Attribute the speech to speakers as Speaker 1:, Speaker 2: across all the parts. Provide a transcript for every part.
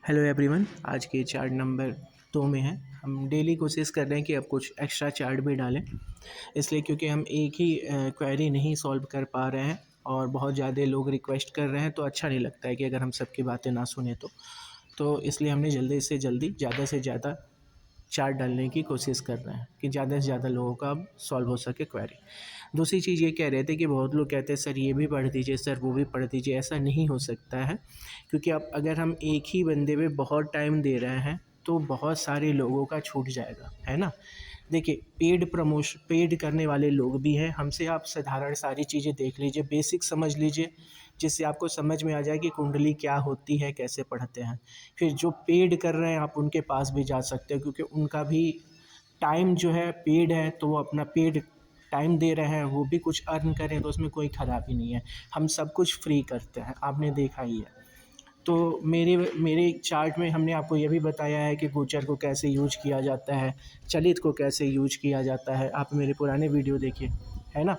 Speaker 1: Hello everyone, आज के chart number 2 में है। हम डेली कोशिश कर रहे हैं कि अब कुछ एक्स्ट्रा चार्ट भी डालें, इसलिए क्योंकि हम एक ही क्वेरी नहीं सॉल्व कर पा रहे हैं और बहुत ज़्यादा लोग रिक्वेस्ट कर रहे हैं, तो अच्छा नहीं लगता है कि अगर हम सबकी बातें ना सुने तो इसलिए हमने जल्दी से जल्दी ज़्यादा से ज़्यादा चार्ट डालने की कोशिश कर रहे हैं कि ज़्यादा से ज़्यादा लोगों का अब सॉल्व हो सके क्वेरी। दूसरी चीज़ ये कह रहे थे कि बहुत लोग कहते हैं सर ये भी पढ़ दीजिए, सर वो भी पढ़ दीजिए। ऐसा नहीं हो सकता है, क्योंकि अब अगर हम एक ही बंदे पे बहुत टाइम दे रहे हैं तो बहुत सारे लोगों का छूट जाएगा, है ना। देखिए, पेड करने वाले लोग भी हैं। हमसे आप साधारण सारी चीज़ें देख लीजिए, बेसिक समझ लीजिए, जिससे आपको समझ में आ जाए कि कुंडली क्या होती है, कैसे पढ़ते हैं। फिर जो पेड कर रहे हैं आप उनके पास भी जा सकते हो, क्योंकि उनका भी टाइम जो है पेड है, तो वो अपना पेड टाइम दे रहे हैं, वो भी कुछ अर्न करें तो उसमें कोई ख़राबी नहीं है। हम सब कुछ फ्री करते हैं, आपने देखा ही है। तो मेरे मेरे चार्ट में हमने आपको ये भी बताया है कि गोचर को कैसे यूज किया जाता है, चलित को कैसे यूज किया जाता है। आप मेरे पुराने वीडियो देखिए, है ना।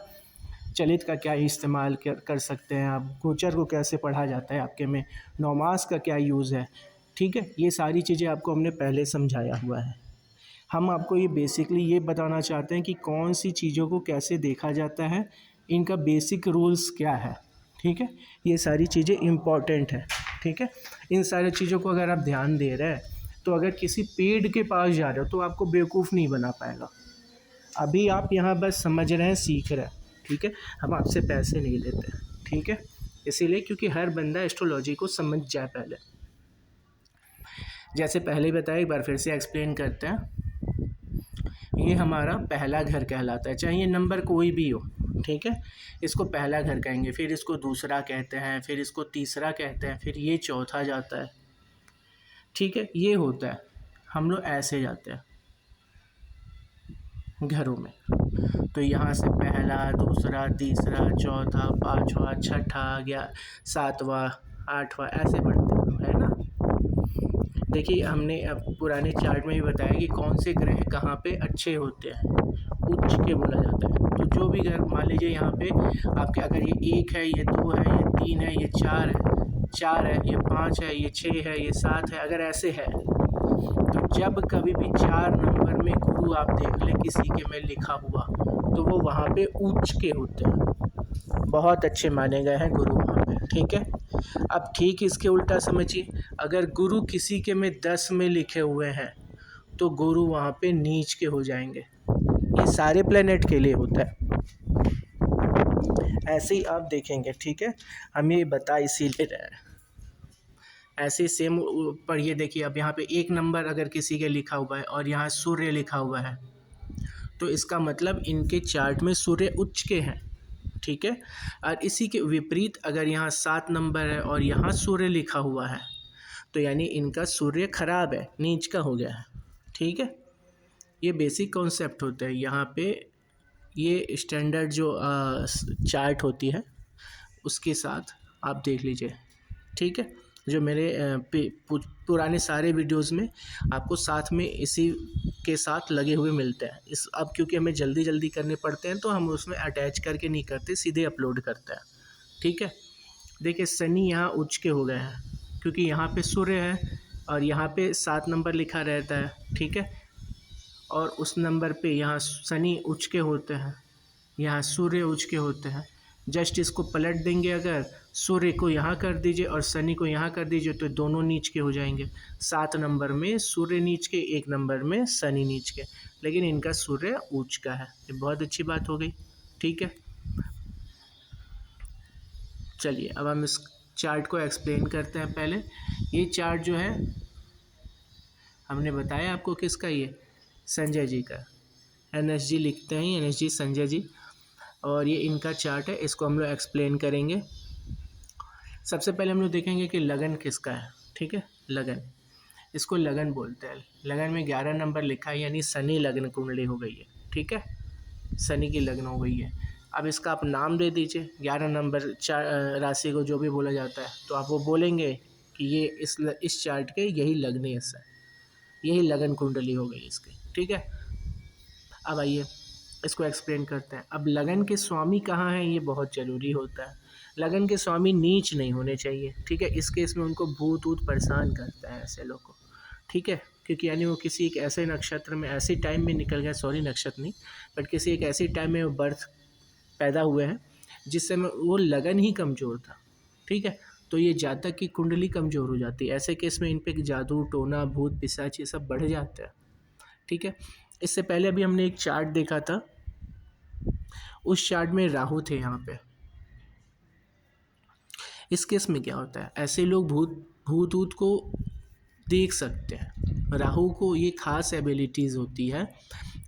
Speaker 1: चलित का क्या इस्तेमाल कर सकते हैं आप, गोचर को कैसे पढ़ा जाता है आपके में, नौमास का क्या यूज़ है, ठीक है। ये सारी चीज़ें आपको हमने पहले समझाया हुआ है। हम आपको ये बेसिकली ये बताना चाहते हैं कि कौन सी चीज़ों को कैसे देखा जाता है, इनका बेसिक रूल्स क्या है, ठीक है। ये सारी चीज़ें इम्पॉर्टेंट है, ठीक है। इन सारी चीज़ों को अगर आप ध्यान दे रहे हैं तो अगर किसी पेड़ के पास जा रहे हो तो आपको बेवकूफ़ नहीं बना पाएगा। अभी आप यहाँ बस समझ रहे हैं, सीख रहे हैं, ठीक है। हम आपसे पैसे नहीं लेते, ठीक है। इसीलिए क्योंकि हर बंदा एस्ट्रोलॉजी को समझ जाए पहले। जैसे पहले ही बताया, एक बार फिर से एक्सप्लेन करते हैं। ये हमारा पहला घर कहलाता है, चाहे ये नंबर कोई भी हो, ठीक है। इसको पहला घर कहेंगे, फिर इसको दूसरा कहते हैं, फिर इसको तीसरा कहते हैं, फिर ये चौथा जाता है, ठीक है। ये होता है, हम लोग ऐसे जाते हैं घरों में। तो यहाँ से पहला, दूसरा, तीसरा, चौथा, पाँचवा, छठा, सातवां, आठवां, ऐसे बढ़ते हैं, है ना। देखिए, हमने अब पुराने चार्ट में भी बताया कि कौन से ग्रह कहाँ पे अच्छे होते हैं, उच्च के बोला जाता है। तो जो भी ग्रह, मान लीजिए यहाँ पे आपके, अगर ये 1 है, ये 2 है, ये 3 है, ये 4 है, ये 5 है, ये 6 है, ये 7 है, अगर ऐसे है तो जब कभी भी 4 नंबर में गुरु आप देख लें किसी के में लिखा हुआ, तो वो वहाँ पे उच्च के होते हैं, बहुत अच्छे माने गए हैं गुरु वहाँ पे, ठीक है। अब ठीक इसके उल्टा समझिए, अगर गुरु किसी के में 10 में लिखे हुए हैं तो गुरु वहाँ पे नीच के हो जाएंगे। ये सारे प्लेनेट के लिए होता है, ऐसे ही आप देखेंगे, ठीक है। हम ये बता इसीलिए रहे हैं। ऐसे सेम पढ़िए, देखिए अब यहाँ पे 1 नंबर अगर किसी के लिखा हुआ है और यहाँ सूर्य लिखा हुआ है, तो इसका मतलब इनके चार्ट में सूर्य उच्च के हैं, ठीक है। और इसी के विपरीत अगर यहाँ 7 नंबर है और यहाँ सूर्य लिखा हुआ है, तो यानी इनका सूर्य खराब है, नीच का हो गया है, ठीक है। ये बेसिक कॉन्सेप्ट होता है। यहाँ पे ये स्टैंडर्ड जो चार्ट होती है उसके साथ आप देख लीजिए, ठीक है। जो मेरे पुराने सारे वीडियोस में आपको साथ में इसी के साथ लगे हुए मिलते हैं। अब क्योंकि हमें जल्दी जल्दी करने पड़ते हैं तो हम उसमें अटैच करके नहीं करते, सीधे अपलोड करते हैं, ठीक है। देखिए, शनि यहाँ उच्च के हो गए हैं, क्योंकि यहाँ पे सूर्य है और यहाँ पे 7 नंबर लिखा रहता है, ठीक है। और उस नंबर पे यहाँ शनि उच्च के होते हैं, यहाँ सूर्य उच्च के होते हैं। जस्ट इसको पलट देंगे, अगर सूर्य को यहाँ कर दीजिए और शनि को यहाँ कर दीजिए, तो दोनों नीच के हो जाएंगे। 7 नंबर में सूर्य नीच के, 1 नंबर में शनि नीच के, लेकिन इनका सूर्य उच्च का है। ये बहुत अच्छी बात हो गई, ठीक है। चलिए अब हम इस चार्ट को एक्सप्लेन करते हैं। पहले ये चार्ट जो है हमने बताया आपको किसका, ये संजय जी का। NSG लिखते हैं, NSG संजय जी, और ये इनका चार्ट है, इसको हम लोग एक्सप्लेन करेंगे। सबसे पहले हम लोग देखेंगे कि लगन किसका है, ठीक है। लगन, इसको लगन बोलते हैं। लगन में 11 नंबर लिखा है, यानी शनि लगन कुंडली हो गई है, ठीक है। शनि की लगन हो गई है। अब इसका आप नाम दे दीजिए, 11 नंबर राशि को जो भी बोला जाता है, तो आप वो बोलेंगे कि ये इस चार्ट के यही लग्न है, यही लगन कुंडली हो गई इसकी, ठीक है। अब आइए इसको एक्सप्लेन करते हैं। अब लगन के स्वामी कहाँ हैं, ये बहुत ज़रूरी होता है। लगन के स्वामी नीच नहीं होने चाहिए, ठीक है। इस केस में उनको भूत ऊत परेशान करता है ऐसे लोग को, ठीक है। क्योंकि यानी वो किसी एक ऐसे नक्षत्र में ऐसे टाइम में निकल गया, सॉरी नक्षत्र नहीं, बट किसी एक ऐसी टाइम में वो बर्थ पैदा हुए हैं जिस समय वो लगन ही कमज़ोर था, ठीक है। तो ये जातक की कुंडली कमज़ोर हो जाती है, ऐसे केस में इन पे जादू टोना भूत पिशाच ये सब बढ़ जाता है, ठीक है। इससे पहले अभी हमने एक चार्ट देखा था, उस चार्ट में राहु थे यहाँ पे। इस केस में क्या होता है, ऐसे लोग भूत ऊत को देख सकते हैं। राहु को ये खास एबिलिटीज़ होती है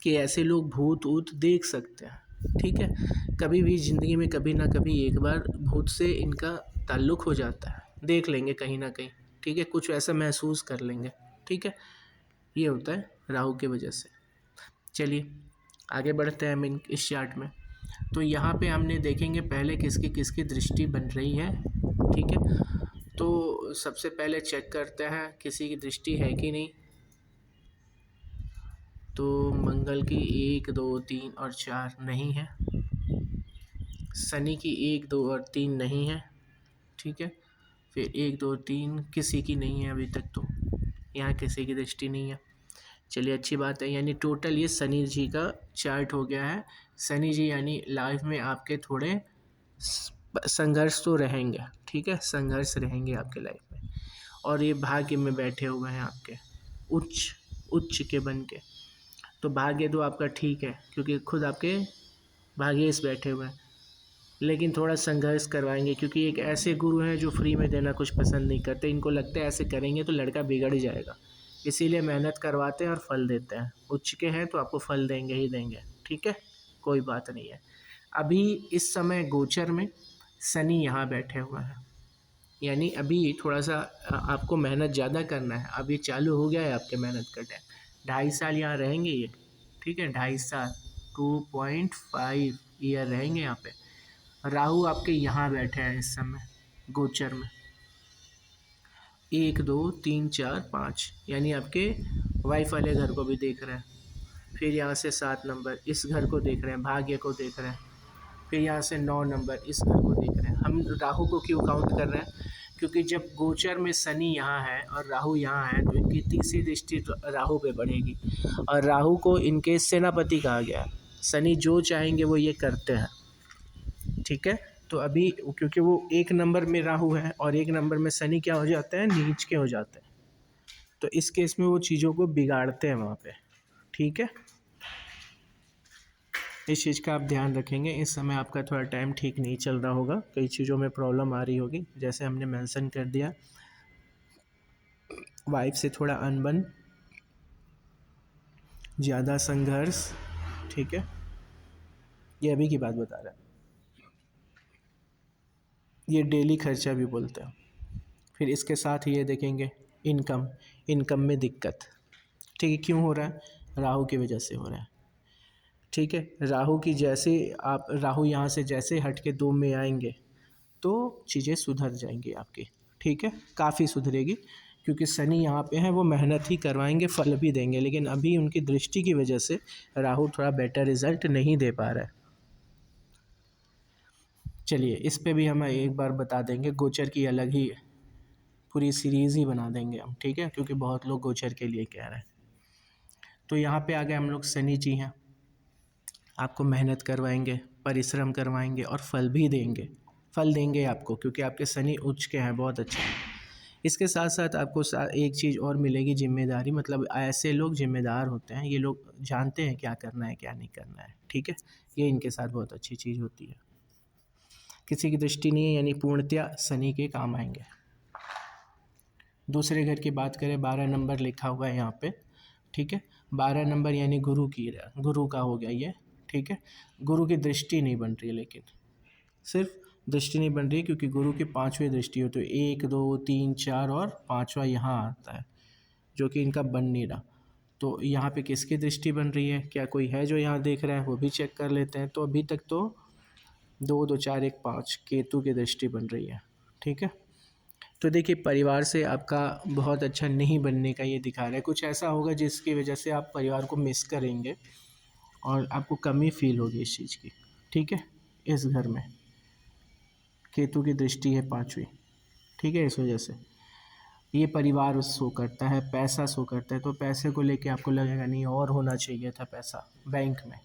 Speaker 1: कि ऐसे लोग भूत ऊत देख सकते हैं, ठीक है। कभी भी ज़िंदगी में कभी ना कभी एक बार भूत से इनका ताल्लुक़ हो जाता है, देख लेंगे कहीं ना कहीं, ठीक है, कुछ ऐसा महसूस कर लेंगे, ठीक है। ये होता है राहु की वजह से। चलिए आगे बढ़ते हैं हम इस चार्ट में। तो यहाँ पे हमने देखेंगे पहले किसकी किसकी दृष्टि बन रही है, ठीक है। तो सबसे पहले चेक करते हैं किसी की दृष्टि है कि नहीं। तो मंगल की 1 2 3 और 4 नहीं है, शनि की 1 2 और 3 नहीं है, ठीक है। फिर 1 2 3 किसी की नहीं है अभी तक, तो यहाँ किसी की दृष्टि नहीं है। चलिए अच्छी बात है, यानी टोटल ये शनि जी का चार्ट हो गया है। शनि जी यानी लाइफ में आपके थोड़े संघर्ष तो रहेंगे, ठीक है, संघर्ष रहेंगे आपके लाइफ में। और ये भाग्य में बैठे हुए हैं आपके उच्च उच्च के बन के। तो भाग्य तो आपका ठीक है क्योंकि खुद आपके भाग्येश बैठे हुए हैं, लेकिन थोड़ा संघर्ष करवाएंगे क्योंकि एक ऐसे गुरु हैं जो फ्री में देना कुछ पसंद नहीं करते। इनको लगता है ऐसे करेंगे तो लड़का बिगड़ जाएगा, इसीलिए मेहनत करवाते हैं और फल देते हैं। उच्च के हैं तो आपको फल देंगे ही देंगे, ठीक है, कोई बात नहीं है। अभी इस समय गोचर में शनि यहाँ बैठे हुए हैं, यानी अभी थोड़ा सा आपको मेहनत ज़्यादा करना है। अभी चालू हो गया है आपके मेहनत का टाइम, 2.5 साल यहाँ रहेंगे ये, ठीक है, 2.5 साल 2.5 ईयर रहेंगे यहाँ पे। राहु आपके यहाँ बैठे हैं इस समय गोचर में, 1 2 3 4 5, यानी आपके वाइफ वाले घर को भी देख रहे हैं। फिर यहाँ से 7 नंबर इस घर को देख रहे हैं, भाग्य को देख रहे हैं। फिर यहाँ से 9 नंबर इस घर को देख रहे हैं। हम राहु को क्यों काउंट कर रहे हैं, क्योंकि जब गोचर में शनि यहाँ है और राहु यहाँ है तो इनकी तीसरी दृष्टि राहु पे बढ़ेगी। और राहु को इनके सेनापति कहा गया है। शनि जो चाहेंगे वो ये करते हैं, ठीक है। तो अभी क्योंकि वो 1 नंबर में राहु है और 1 नंबर में शनि क्या हो जाते हैं, नीच के हो जाते हैं। तो इस केस में वो चीज़ों को बिगाड़ते हैं वहाँ पे, ठीक है। इस चीज़ का आप ध्यान रखेंगे। इस समय आपका थोड़ा टाइम ठीक नहीं चल रहा होगा, कई चीज़ों में प्रॉब्लम आ रही होगी, जैसे हमने मेंशन कर दिया, वाइफ से थोड़ा अनबन, ज़्यादा संघर्ष, ठीक है, ये अभी की बात बता रहा है। ये डेली खर्चा भी बोलते हैं। फिर इसके साथ ही ये देखेंगे इनकम में दिक्कत, ठीक है। क्यों हो रहा है, राहु की वजह से हो रहा है, ठीक है। राहु की जैसे आप राहु यहाँ से जैसे हट के 2 में आएंगे तो चीज़ें सुधर जाएंगी आपकी, ठीक है, काफ़ी सुधरेगी। क्योंकि शनि यहाँ पे हैं, वो मेहनत ही करवाएंगे, फल भी देंगे, लेकिन अभी उनकी दृष्टि की वजह से राहु थोड़ा बेटर रिजल्ट नहीं दे पा रहा है। चलिए इस पे भी हम एक बार बता देंगे, गोचर की अलग ही पूरी सीरीज़ ही बना देंगे हम, ठीक है, क्योंकि बहुत लोग गोचर के लिए कह रहे हैं। तो यहाँ पे आ गए हम लोग, शनि जी हैं, आपको मेहनत करवाएंगे, परिश्रम करवाएंगे और फल भी देंगे, फल देंगे आपको, क्योंकि आपके शनि उच्च के हैं, बहुत अच्छे हैं। इसके साथ साथ आपको एक चीज़ और मिलेगी, जिम्मेदारी, मतलब ऐसे लोग जिम्मेदार होते हैं, ये लोग जानते हैं क्या करना है क्या नहीं करना है, ठीक है, ये इनके साथ बहुत अच्छी चीज़ होती है। किसी की दृष्टि नहीं है यानी पूर्णतया शनि के काम आएंगे। दूसरे घर की बात करें, 12 नंबर लिखा हुआ है यहाँ पे, ठीक है, 12 नंबर यानी गुरु का हो गया ये, ठीक है। गुरु की दृष्टि नहीं बन रही है, लेकिन सिर्फ दृष्टि नहीं बन रही है क्योंकि गुरु की 5वीं दृष्टि हो, तो 1 2 3 4 और 5वां यहाँ आता है, जो कि इनका बन नहीं रहा। तो यहाँ पे किसकी दृष्टि बन रही है, क्या कोई है जो यहाँ देख रहा है, वो भी चेक कर लेते हैं। तो अभी तक तो 2 2 4 1 5 केतु की दृष्टि बन रही है, ठीक है। तो देखिए परिवार से आपका बहुत अच्छा नहीं बनने का ये दिखा रहा है, कुछ ऐसा होगा जिसकी वजह से आप परिवार को मिस करेंगे और आपको कमी फील होगी इस चीज़ की, ठीक है, इस घर में। केतु की दृष्टि है 5वीं, ठीक है। इस वजह से ये परिवार शो करता है, पैसा शो करता है, तो पैसे को लेके आपको लगेगा नहीं और होना चाहिए था पैसा बैंक में,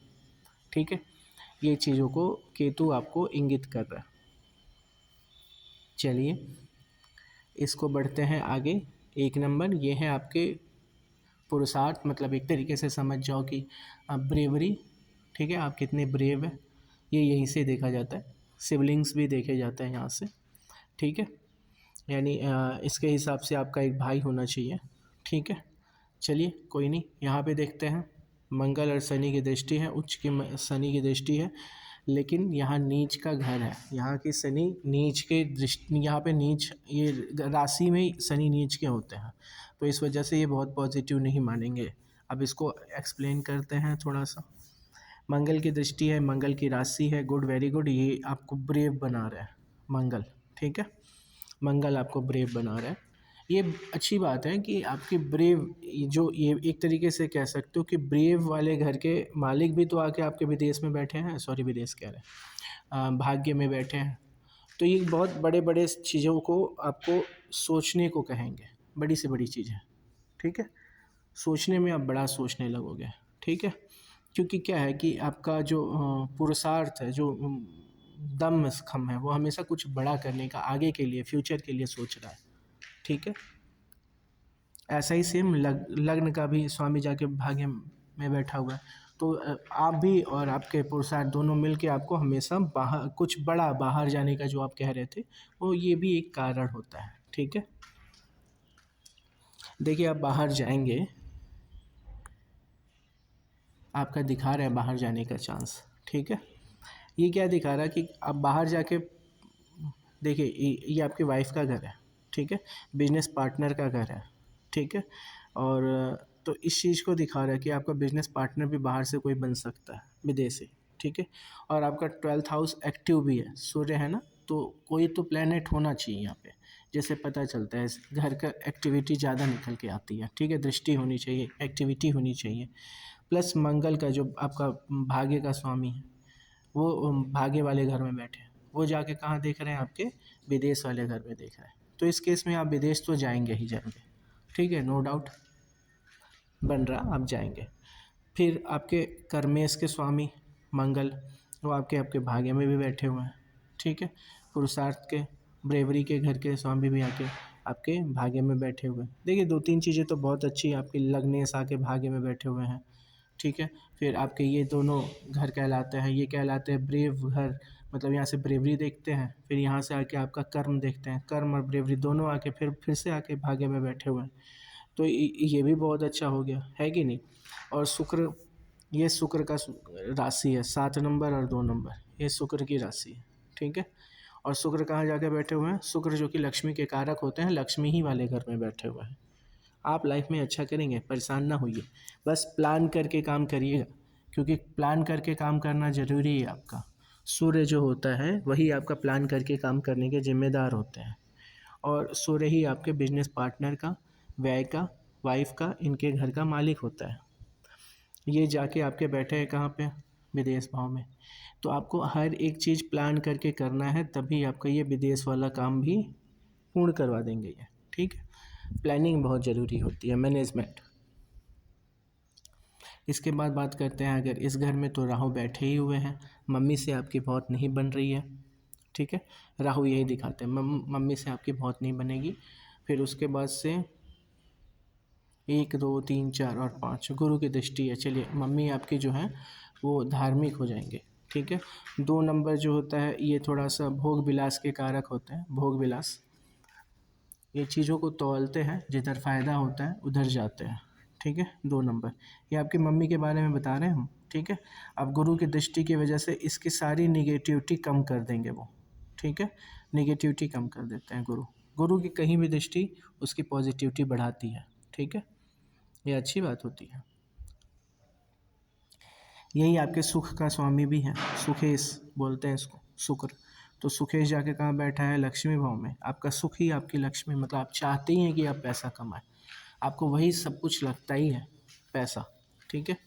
Speaker 1: ठीक है। ये चीज़ों को केतु आपको इंगित कर रहा है। चलिए इसको बढ़ते हैं आगे। 1 नंबर ये है आपके पुरुषार्थ, मतलब एक तरीके से समझ जाओ कि ब्रेवरी, ठीक है, आप कितने ब्रेव है, ये यहीं से देखा जाता है। सिबलिंग्स भी देखे जाते हैं यहाँ से, ठीक है। यानी इसके हिसाब से आपका एक भाई होना चाहिए, ठीक है। चलिए कोई नहीं, यहाँ पे देखते हैं मंगल और शनि की दृष्टि है, उच्च की शनि की दृष्टि है, लेकिन यहाँ नीच का घर है। यहाँ की शनि नीच के दृष्टि, यहाँ पे नीच, ये राशि में ही शनि नीच के होते हैं, तो इस वजह से ये बहुत पॉजिटिव नहीं मानेंगे। अब इसको एक्सप्लेन करते हैं थोड़ा सा। मंगल की दृष्टि है, मंगल की राशि है, गुड, वेरी गुड, ये आपको ब्रेव बना रहा है मंगल, ठीक है। मंगल आपको ब्रेव बना रहा है, ये अच्छी बात है कि आपकी ब्रेव, जो ये एक तरीके से कह सकते हो कि ब्रेव वाले घर के मालिक भी तो आके आपके विदेश में बैठे हैं, सॉरी विदेश कह रहे हैं, भाग्य में बैठे हैं। तो ये बहुत बड़े बड़े चीज़ों को आपको सोचने को कहेंगे, बड़ी से बड़ी चीज़ें, ठीक है। सोचने में आप बड़ा सोचने लगोगे, ठीक है। क्योंकि क्या है कि आपका जो पुरुषार्थ है, जो दम खम है, वो हमेशा कुछ बड़ा करने का, आगे के लिए, फ्यूचर के लिए सोच रहा है, ठीक है। ऐसा ही सेम लग्न का भी स्वामी जाके भाग्य में बैठा हुआ है, तो आप भी और आपके पुरुषार्थ दोनों मिलके आपको हमेशा बाहर, कुछ बड़ा बाहर जाने का जो आप कह रहे थे, वो ये भी एक कारण होता है, ठीक है। देखिए आप बाहर जाएंगे, आपका दिखा रहा है बाहर जाने का चांस, ठीक है। ये क्या दिखा रहा है कि आप बाहर जाके, देखिए ये आपकी वाइफ का घर है, ठीक है, बिजनेस पार्टनर का घर है, ठीक है। और तो इस चीज़ को दिखा रहा है कि आपका बिजनेस पार्टनर भी बाहर से कोई बन सकता है, विदेशी, ठीक है। और आपका 12th हाउस एक्टिव भी है, सूर्य है ना, तो कोई तो प्लेनेट होना चाहिए यहाँ पे, जैसे पता चलता है इस घर का एक्टिविटी ज़्यादा निकल के आती है, ठीक है। दृष्टि होनी चाहिए, एक्टिविटी होनी चाहिए, प्लस मंगल का जो आपका भाग्य का स्वामी है, वो भाग्य वाले घर में बैठे हैं, वो जाके कहाँ देख रहे हैं, आपके विदेश वाले घर में देख रहे हैं। तो इस केस में आप विदेश तो जाएंगे ही जाएंगे, ठीक है, नो डाउट बन रहा, आप जाएंगे। फिर आपके कर्मेश के स्वामी मंगल, वो आपके आपके भाग्य में भी बैठे हुए हैं, ठीक है। पुरुषार्थ के, ब्रेवरी के घर के स्वामी भी आके आपके भाग्य में बैठे हुए हैं। देखिए 2-3 चीज़ें तो बहुत अच्छी, आपके लग्नेश आके भाग्य में बैठे हुए हैं, ठीक है। फिर आपके ये दोनों घर कहलाते हैं, ये कहलाते हैं ब्रेव घर, मतलब यहाँ से ब्रेवरी देखते हैं, फिर यहाँ से आके आपका कर्म देखते हैं, कर्म और ब्रेवरी दोनों आके फिर से आके भाग्य में बैठे हुए हैं, तो ये भी बहुत अच्छा हो गया, है कि नहीं। और शुक्र, ये शुक्र का राशि है, 7 नंबर और 2 नंबर, ये शुक्र की राशि है, ठीक है। और शुक्र कहाँ जाके बैठे हुए हैं, शुक्र जो कि लक्ष्मी के कारक होते हैं, लक्ष्मी ही वाले घर में बैठे हुए हैं। आप लाइफ में अच्छा करेंगे, परेशान ना होइए, बस प्लान करके काम करिएगा, क्योंकि प्लान करके काम करना ज़रूरी है आपका। सूर्य जो होता है वही आपका प्लान करके काम करने के जिम्मेदार होते हैं, और सूर्य ही आपके बिजनेस पार्टनर का, व्यय का, वाइफ का, इनके घर का मालिक होता है। ये जाके आपके बैठे हैं कहाँ पे, विदेश भाव में, तो आपको हर एक चीज़ प्लान करके करना है, तभी आपका ये विदेश वाला काम भी पूर्ण करवा देंगे ये, ठीक है। प्लानिंग बहुत ज़रूरी होती है, मैनेजमेंट। इसके बाद बात करते हैं, अगर इस घर में तो राहु बैठे ही हुए हैं, मम्मी से आपकी बहुत नहीं बन रही है, ठीक है। राहु यही दिखाते हैं, मम्मी से आपकी बहुत नहीं बनेगी। फिर उसके बाद से 1, 2, 3, 4 और 5 गुरु की दृष्टि है। चलिए मम्मी आपकी जो है वो धार्मिक हो जाएंगे, ठीक है। 2 नंबर जो होता है ये थोड़ा सा भोग विलास के कारक होते हैं, भोग विलास, ये चीज़ों को तौलते हैं, जिधर फ़ायदा होता है उधर जाते हैं, ठीक है। 2 नंबर ये आपकी मम्मी के बारे में बता रहे हैं हम, ठीक है। अब गुरु की दृष्टि की वजह से इसकी सारी निगेटिविटी कम कर देंगे वो, ठीक है। निगेटिविटी कम कर देते हैं गुरु, गुरु की कहीं भी दृष्टि उसकी पॉजिटिविटी बढ़ाती है, ठीक है, ये अच्छी बात होती है। यही आपके सुख का स्वामी भी है, सुखेश बोलते हैं इसको, शुक्र। तो सुखेश जाके कहाँ बैठा है, लक्ष्मी भाव में। आपका सुख ही आपकी लक्ष्मी, मतलब आप चाहते ही हैं कि आप पैसा कमाएं, आपको वही सब कुछ लगता ही है, पैसा, ठीक है।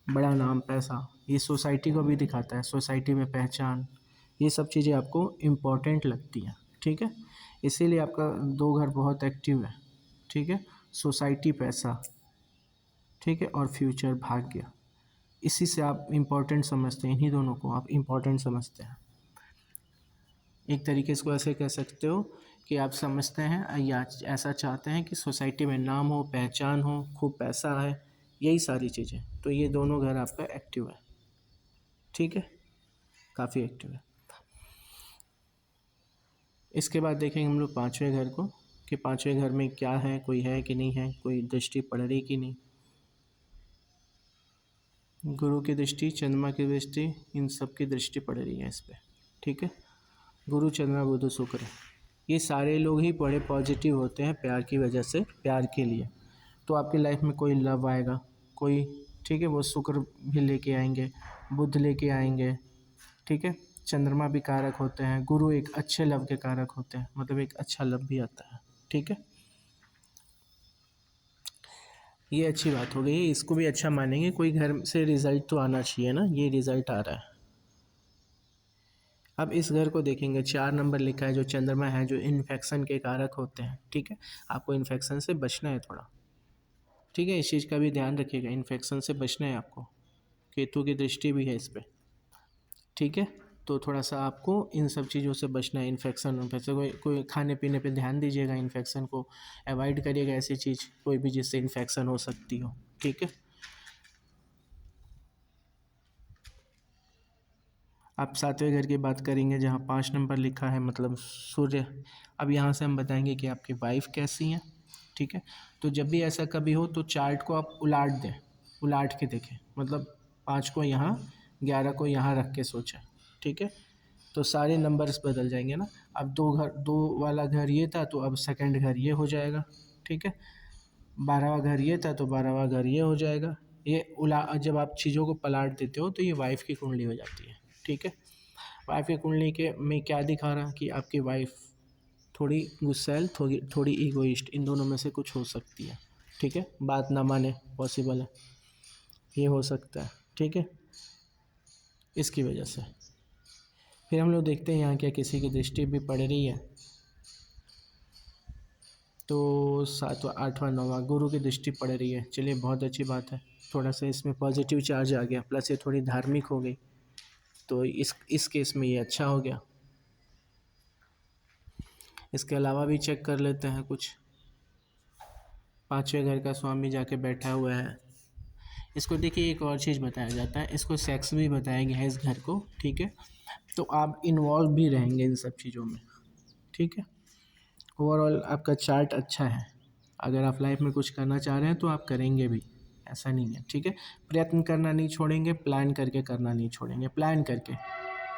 Speaker 1: बड़ा नाम, पैसा, ये सोसाइटी को भी दिखाता है, सोसाइटी में पहचान, ये सब चीज़ें आपको इम्पोर्टेंट लगती हैं, ठीक है। इसीलिए आपका 2 घर बहुत एक्टिव है, ठीक है। सोसाइटी पैसा, ठीक है, और फ्यूचर भाग्य, इसी से आप इम्पोर्टेंट समझते हैं, इन्हीं दोनों को आप इम्पोर्टेंट समझते हैं। एक तरीके से इसको ऐसे कह सकते हो कि आप समझते हैं या ऐसा चाहते हैं कि सोसाइटी में नाम हो, पहचान हो, खूब पैसा है, यही सारी चीज़ें। तो ये दोनों घर आपका एक्टिव है, ठीक है, काफ़ी एक्टिव है। इसके बाद देखेंगे हम लोग 5वें घर को कि 5वें घर में क्या है, कोई है कि नहीं है, कोई दृष्टि पड़ रही कि नहीं। गुरु की दृष्टि, चंद्रमा की दृष्टि, इन सब की दृष्टि पड़ रही है इस पर, ठीक है। गुरु, चंद्रमा, बुध, शुक्र, ये सारे लोग ही बड़े पॉजिटिव होते हैं प्यार की वजह से, प्यार के लिए। तो आपकी लाइफ में कोई लव आएगा, कोई, ठीक है, वो शुक्र भी लेके आएंगे, बुध लेके आएंगे, ठीक है। चंद्रमा भी कारक होते हैं, गुरु एक अच्छे लव के कारक होते हैं, मतलब एक अच्छा लव भी आता है, ठीक है। ये अच्छी बात हो गई है, इसको भी अच्छा मानेंगे। कोई घर से रिजल्ट तो आना चाहिए ना, ये रिजल्ट आ रहा है। अब इस घर को देखेंगे, 4 नंबर लिखा है, जो चंद्रमा है, जो इन्फेक्शन के कारक होते हैं, ठीक है। आपको इन्फेक्शन से बचना है थोड़ा, ठीक है, इस चीज़ का भी ध्यान रखिएगा, इन्फेक्शन से बचना है आपको। केतु की दृष्टि भी है इस पर, ठीक है। तो थोड़ा सा आपको इन सब चीज़ों से बचना है, इन्फेक्शन कोई खाने पीने पे ध्यान दीजिएगा, इन्फेक्शन को अवॉइड करिएगा, ऐसी चीज़ कोई भी जिससे इन्फेक्शन हो सकती हो, ठीक है। आप 7वें घर की बात करेंगे, जहाँ 5 नंबर लिखा है, मतलब सूर्य। अब यहाँ से हम बताएंगे कि आपकी वाइफ कैसी हैं, ठीक है। तो जब भी ऐसा कभी हो तो चार्ट को आप उलाट दें, उलाट के देखें, मतलब 5 को यहाँ, 11 को यहाँ रख के सोचें, ठीक है। तो सारे नंबर्स बदल जाएंगे ना। अब 2 वाला घर ये था, तो अब सेकंड घर ये हो जाएगा, ठीक है। 12वां घर ये था, तो 12वां घर ये हो जाएगा। ये जब आप चीज़ों को पलट देते हो तो ये वाइफ की कुंडली हो जाती है, ठीक है। वाइफ की कुंडली के में क्या दिखा रहा कि आपकी वाइफ थोड़ी गुस्सैल, थोड़ी थोड़ी ईगोइस्ट, इन दोनों में से कुछ हो सकती है, ठीक है। बात ना माने, पॉसिबल है, ये हो सकता है, ठीक है, इसकी वजह से। फिर हम लोग देखते हैं यहाँ क्या किसी की दृष्टि भी पड़ रही है, तो 7वां, 8वां, 9वां गुरु की दृष्टि पड़ रही है। चलिए, बहुत अच्छी बात है, थोड़ा सा इसमें पॉजिटिव चार्ज आ गया, प्लस ये थोड़ी धार्मिक हो गई, तो इस केस में ये अच्छा हो गया। इसके अलावा भी चेक कर लेते हैं कुछ। 5वें घर का स्वामी जाके बैठा हुआ है। इसको देखिए, एक और चीज़ बताया जाता है, इसको सेक्स भी बताया गया है इस घर को, ठीक है। तो आप इन्वॉल्व भी रहेंगे इन सब चीज़ों में, ठीक है। ओवरऑल आपका चार्ट अच्छा है, अगर आप लाइफ में कुछ करना चाह रहे हैं तो आप करेंगे भी, ऐसा नहीं है, ठीक है। प्रयत्न करना नहीं छोड़ेंगे, प्लान करके करना नहीं छोड़ेंगे, प्लान करके,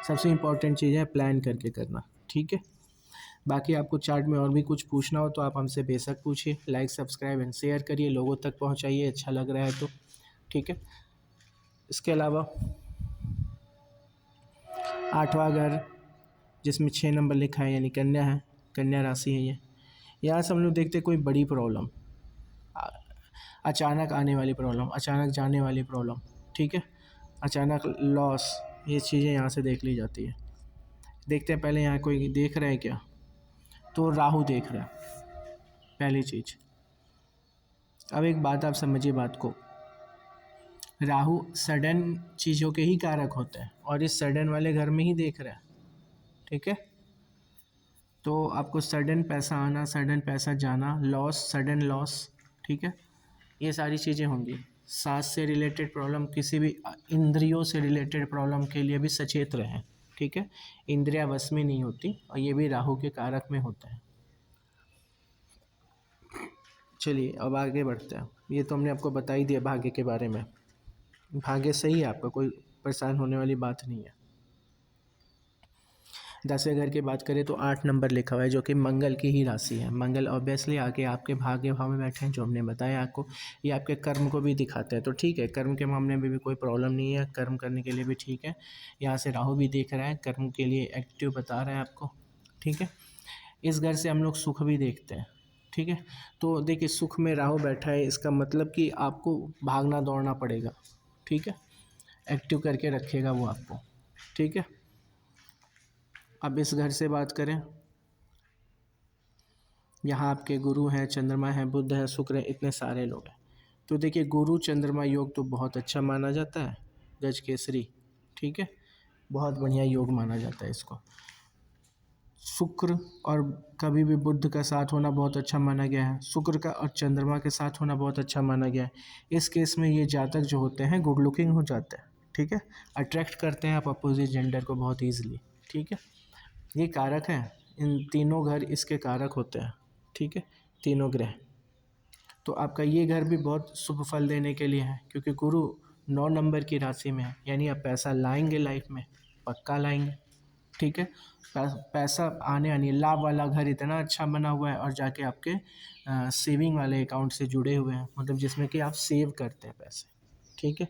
Speaker 1: सबसे इम्पोर्टेंट चीज़ है प्लान करके करना, ठीक है। बाकी आपको चार्ट में और भी कुछ पूछना हो तो आप हमसे बेशक पूछिए, लाइक, सब्सक्राइब एंड शेयर करिए, लोगों तक पहुंचाइए, अच्छा लग रहा है तो, ठीक है। इसके अलावा 8वां घर, जिसमें 6 नंबर लिखा है, यानी कन्या है, कन्या राशि है ये। यहाँ से हम लोग देखते हैं कोई बड़ी प्रॉब्लम, अचानक आने वाली प्रॉब्लम, अचानक जाने वाली प्रॉब्लम, ठीक है, अचानक लॉस, ये चीज़ें यहाँ से देख ली जाती है। देखते हैं पहले यहाँ कोई देख रहा है क्या, तो राहु देख रहा है, पहली चीज़। अब एक बात आप समझिए बात को, राहु सडन चीज़ों के ही कारक होते हैं, और इस सडन वाले घर में ही देख रहा है, ठीक है। तो आपको सडन पैसा आना, सडन पैसा जाना, लॉस, सडन लॉस, ठीक है, ये सारी चीज़ें होंगी। सांस से रिलेटेड प्रॉब्लम, किसी भी इंद्रियों से रिलेटेड प्रॉब्लम के लिए भी सचेत रहें, ठीक है। इंद्रियां वश में नहीं होती, और ये भी राहु के कारक में होता है। चलिए, अब आगे बढ़ते हैं। ये तो हमने आपको बता ही दिया भाग्य के बारे में, भाग्य सही है आपका, कोई परेशान होने वाली बात नहीं है। 10वें घर की बात करें तो 8 नंबर लिखा हुआ है, जो कि मंगल की ही राशि है। मंगल ऑब्वियसली आके आपके भाग्य भाव में बैठे हैं, जो हमने बताया आपको। ये आपके कर्म को भी दिखाते हैं, तो ठीक है, कर्म के मामले में भी कोई प्रॉब्लम नहीं है, कर्म करने के लिए भी ठीक है। यहाँ से राहु भी देख रहा है, कर्म के लिए एक्टिव बता रहा है आपको, ठीक है। इस घर से हम लोग सुख भी देखते हैं, ठीक है। तो देखिए, सुख में राहु बैठा है, इसका मतलब कि आपको भागना दौड़ना पड़ेगा, ठीक है, एक्टिव करके रखेगा वो आपको, ठीक है। अब इस घर से बात करें, यहाँ आपके गुरु हैं, चंद्रमा है, बुध है, शुक्र है, इतने सारे लोग हैं। तो देखिए गुरु चंद्रमा योग तो बहुत अच्छा माना जाता है, गज केसरी, ठीक है, बहुत बढ़िया योग माना जाता है इसको। शुक्र और कभी भी बुध का साथ होना बहुत अच्छा माना गया है, शुक्र का और चंद्रमा के साथ होना बहुत अच्छा माना गया है। इस केस में ये जातक जो होते हैं गुड लुकिंग हो जाते हैं, ठीक है, अट्रैक्ट करते हैं आप अपोजिट जेंडर को बहुत ईजिली, ठीक है। ये कारक हैं, इन तीनों घर इसके कारक होते हैं, ठीक है, तीनों ग्रह। तो आपका ये घर भी बहुत शुभ फल देने के लिए है, क्योंकि गुरु 9 नंबर की राशि में है, यानी आप पैसा लाएंगे लाइफ में, पक्का लाएंगे, ठीक है। पैसा आने यानी लाभ वाला घर इतना अच्छा बना हुआ है, और जाके आपके सेविंग वाले अकाउंट से जुड़े हुए हैं, मतलब जिसमें कि आप सेव करते हैं पैसे, ठीक है।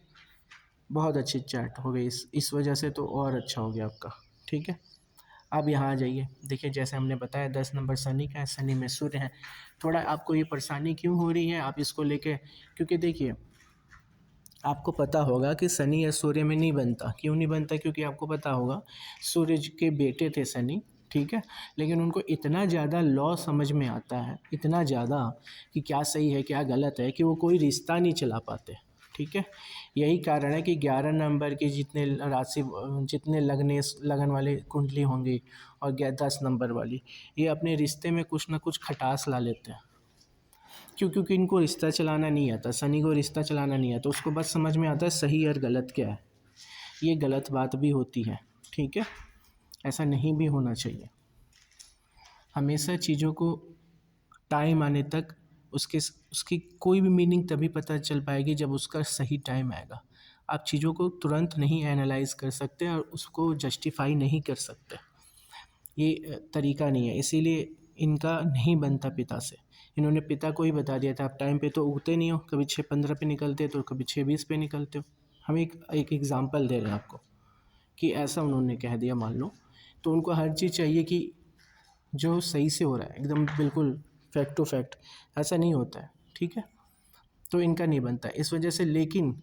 Speaker 1: बहुत अच्छी चार्ट हो गई इस वजह से, तो और अच्छा हो गया आपका, ठीक है। अब यहाँ आ जाइए, देखिए जैसे हमने बताया 10 नंबर शनि का है, शनि में सूर्य है। थोड़ा आपको ये परेशानी क्यों हो रही है आप इसको लेके, क्योंकि देखिए आपको पता होगा कि शनि या सूर्य में नहीं बनता, क्यों नहीं बनता, क्योंकि आपको पता होगा सूर्य के बेटे थे शनि, ठीक है, लेकिन उनको इतना ज़्यादा लॉ समझ में आता है, इतना ज़्यादा कि क्या सही है क्या गलत है, कि वो कोई रिश्ता नहीं चला पाते, ठीक है। यही कारण है कि 11 नंबर की जितने राशि जितने लगन वाले कुंडली होंगी और 10 नंबर वाली, ये अपने रिश्ते में कुछ ना कुछ खटास ला लेते हैं। क्यों? क्योंकि इनको रिश्ता चलाना नहीं आता, शनि को रिश्ता चलाना नहीं आता, उसको बस समझ में आता है सही और गलत क्या है। ये गलत बात भी होती है, ठीक है, ऐसा नहीं भी होना चाहिए। हमेशा चीज़ों को टाइम आने तक उसकी कोई भी मीनिंग तभी पता चल पाएगी जब उसका सही टाइम आएगा। आप चीज़ों को तुरंत नहीं एनालाइज़ कर सकते और उसको जस्टिफाई नहीं कर सकते, ये तरीका नहीं है, इसीलिए इनका नहीं बनता पिता से। इन्होंने पिता को ही बता दिया था आप टाइम पे तो उगते नहीं हो, कभी 6:15 पे निकलते तो कभी 6:20 पे निकलते हो। हम एक एग्ज़ाम्पल दे रहे हैं आपको कि ऐसा उन्होंने कह दिया मान लो, तो उनको हर चीज़ चाहिए कि जो सही से हो रहा है एकदम बिल्कुल फैक्ट टू फैक्ट, ऐसा नहीं होता है, ठीक है। तो इनका नहीं बनता इस वजह से, लेकिन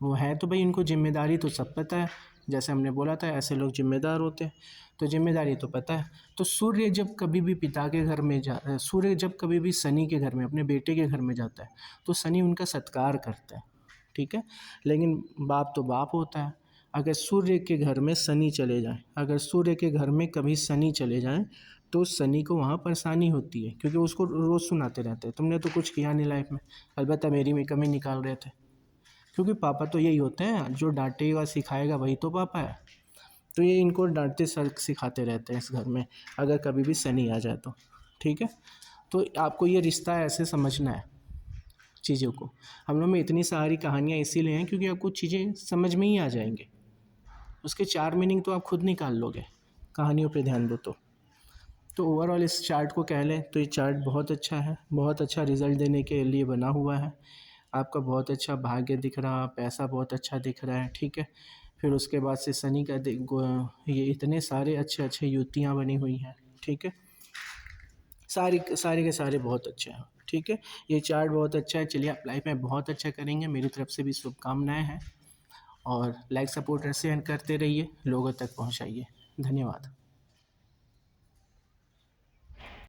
Speaker 1: वो है तो भाई इनको जिम्मेदारी तो सब पता है, जैसे हमने बोला था ऐसे लोग जिम्मेदार होते हैं, तो जिम्मेदारी तो पता है। तो सूर्य जब कभी भी पिता के घर में सूर्य जब कभी भी शनि के घर में अपने बेटे के घर में जाता है तो शनि उनका सत्कार करता है, ठीक है। लेकिन बाप तो बाप होता है, अगर सूर्य के घर में शनि चले जाएं, अगर सूर्य के घर में कभी शनि चले जाएं तो शनि को वहाँ परेशानी होती है, क्योंकि उसको रोज़ सुनाते रहते हैं तुमने तो कुछ किया नहीं लाइफ में, अलबत्ता मेरी में कमी निकाल रहे थे, क्योंकि पापा तो यही होते हैं, जो डांटेगा सिखाएगा वही तो पापा है। तो ये इनको डांटते सिखाते रहते हैं इस घर में, अगर कभी भी शनि आ जाए तो, ठीक है। तो आपको ये रिश्ता ऐसे समझना है चीज़ों को। हम लोग में इतनी सारी कहानियाँ इसीलिए हैं क्योंकि आपको चीज़ें समझ में ही आ जाएंगे, उसके 4 मीनिंग तो आप खुद निकाल लोगे कहानियों पे ध्यान दो तो ओवरऑल इस चार्ट को कह लें तो ये चार्ट बहुत अच्छा है, बहुत अच्छा रिज़ल्ट देने के लिए बना हुआ है। आपका बहुत अच्छा भाग्य दिख रहा, पैसा बहुत अच्छा दिख रहा है, ठीक है। फिर उसके बाद से शनि का ये इतने सारे अच्छे अच्छे युतियाँ बनी हुई हैं, ठीक है, सारे के सारे बहुत अच्छे हैं, ठीक है। ये चार्ट बहुत अच्छा है, चलिए आप लाइफ में बहुत अच्छा करेंगे, मेरी तरफ से भी शुभकामनाएँ हैं। और लाइक सपोर्ट ऐसे करते रहिए, लोगों तक पहुँचाइए। धन्यवाद।